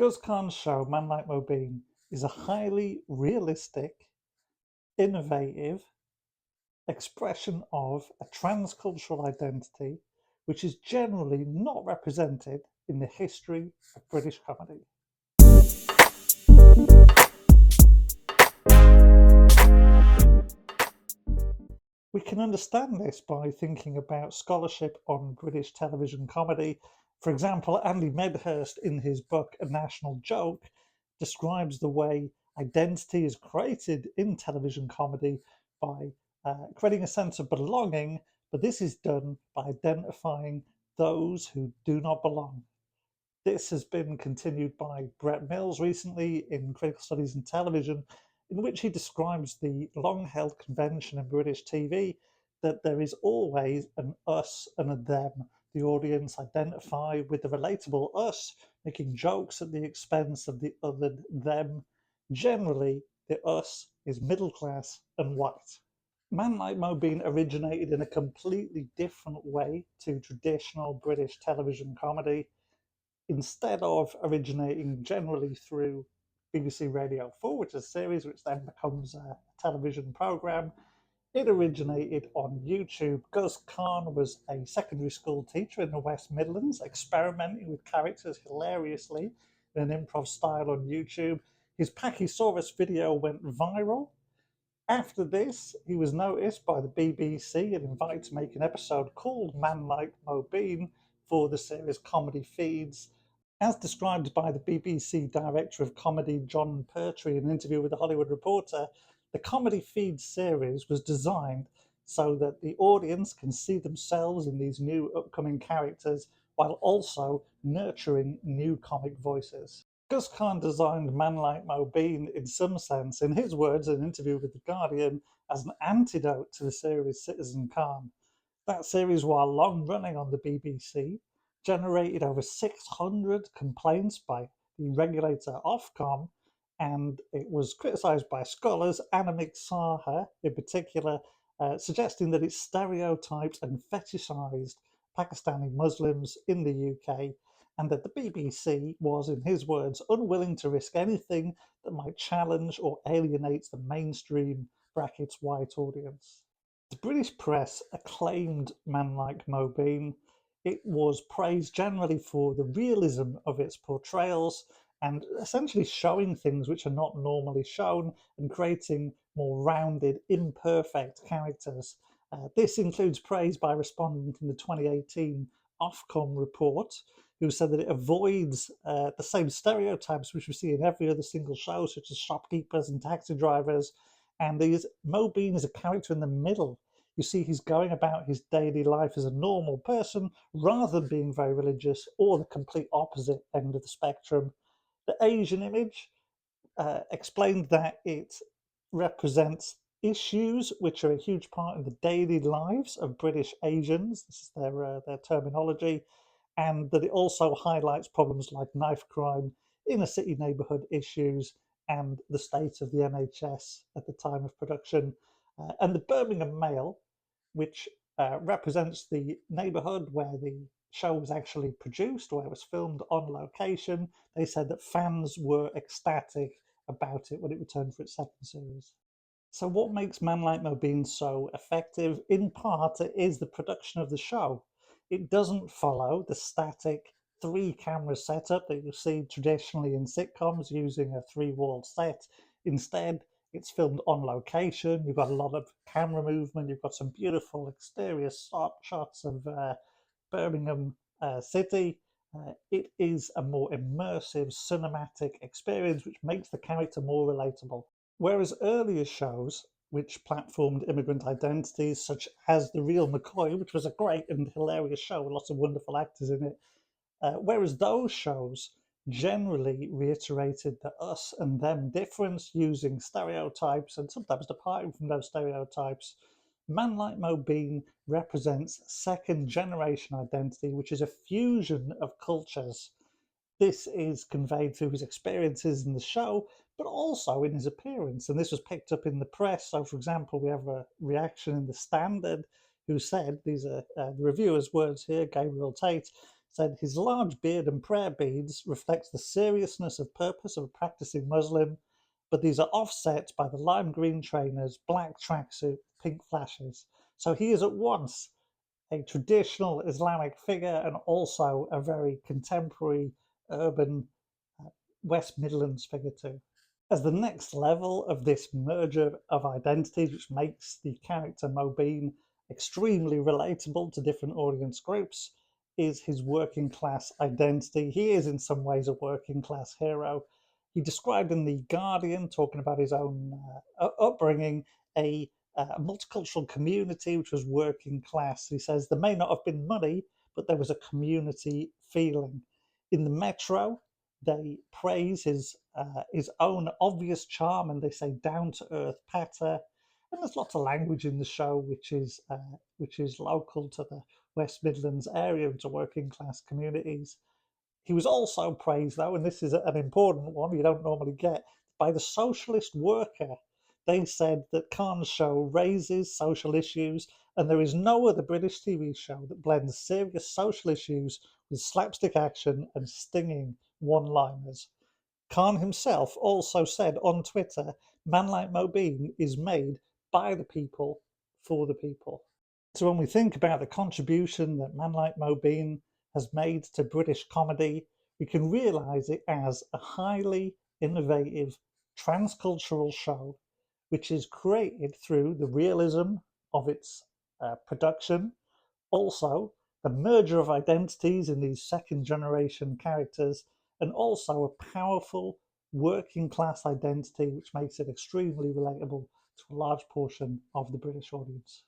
Guz Khan's show, Man Like Mobeen, is a highly realistic, innovative expression of a transcultural identity which is generally not represented in the history of British comedy. We can understand this by thinking about scholarship on British television comedy. For example, Andy Medhurst, in his book A National Joke, describes the way identity is created in television comedy by creating a sense of belonging, but this is done by identifying those who do not belong. This has been continued by Brett Mills recently in Critical Studies in Television, in which he describes the long held convention in British TV that there is always an us and a them. The audience identify with the relatable us, making jokes at the expense of the other them. Generally, the us is middle class and white. Man Like Mobeen originated in a completely different way to traditional British television comedy. Instead of originating generally through BBC Radio 4, which is a series which then becomes a television programme, it originated on YouTube. Guz Khan was a secondary school teacher in the West Midlands, experimenting with characters hilariously in an improv style on YouTube. His Pachysaurus video went viral. After this, he was noticed by the BBC and invited to make an episode called Man Like Mobeen for the series Comedy Feeds. As described by the BBC Director of Comedy John Pertwee in an interview with The Hollywood Reporter, the Comedy Feeds series was designed so that the audience can see themselves in these new upcoming characters while also nurturing new comic voices. Guz Khan designed Man Like Mobeen in some sense, in his words in an interview with The Guardian, as an antidote to the series Citizen Khan. That series, while long running on the BBC, generated over 600 complaints by the regulator Ofcom, and it was criticised by scholars, Anamik Saha in particular, suggesting that it stereotyped and fetishised Pakistani-Muslims in the UK, and that the BBC was, in his words, unwilling to risk anything that might challenge or alienate the mainstream brackets white audience. The British press acclaimed Man Like Mobeen. It was praised generally for the realism of its portrayals and essentially showing things which are not normally shown and creating more rounded, imperfect characters. This includes praise by a respondent in the 2018 Ofcom report, who said that it avoids the same stereotypes which we see in every other single show, such as shopkeepers and taxi drivers. And Mobeen is a character in the middle. You see, he's going about his daily life as a normal person rather than being very religious or the complete opposite end of the spectrum. The Asian image explained that it represents issues which are a huge part of the daily lives of British Asians. This is their terminology, and that it also highlights problems like knife crime, inner city neighbourhood issues, and the state of the NHS at the time of production. And the Birmingham Mail, which represents the neighbourhood where the show was actually produced, where it was filmed on location, they said that fans were ecstatic about it when it returned for its second series. So, what makes Man Like Mobeen so effective? In part, it is the production of the show. It doesn't follow the static three camera setup that you see traditionally in sitcoms using a three-wall set. Instead, it's filmed on location. You've got a lot of camera movement. You've got some beautiful exterior shots of Birmingham City. It is a more immersive cinematic experience, which makes the character more relatable. Whereas earlier shows, which platformed immigrant identities, such as The Real McCoy, which was a great and hilarious show with lots of wonderful actors in it, whereas those shows generally reiterated the us and them difference using stereotypes and sometimes departing from those stereotypes, Man Like Mobeen represents second generation identity, which is a fusion of cultures. This is conveyed through his experiences in the show, but also in his appearance. And this was picked up in the press. So, for example, we have a reaction in the Standard who said, these are the reviewer's words here, Gabriel Tate, said his large beard and prayer beads reflects the seriousness of purpose of a practicing Muslim, but these are offset by the lime green trainers, black tracksuit, pink flashes. So he is at once a traditional Islamic figure and also a very contemporary urban West Midlands figure too. As the next level of this merger of identities, which makes the character Mobeen extremely relatable to different audience groups, is his working class identity. He is in some ways a working class hero. He described in The Guardian, talking about his own upbringing, a multicultural community which was working class. He says there may not have been money, but there was a community feeling. In the Metro, they praise his own obvious charm, and they say down to earth patter. And there's lots of language in the show which is local to the West Midlands area, to working class communities. He was also praised, though, and this is an important one you don't normally get, by the Socialist Worker. They said that Khan's show raises social issues, and there is no other British TV show that blends serious social issues with slapstick action and stinging one-liners. Khan himself also said on Twitter, Man Like Mobeen is made by the people, for the people. So when we think about the contribution that Man Like Mobeen has made to British comedy, we can realise it as a highly innovative transcultural show which is created through the realism of its production, also the merger of identities in these second generation characters, and also a powerful working class identity which makes it extremely relatable to a large portion of the British audience.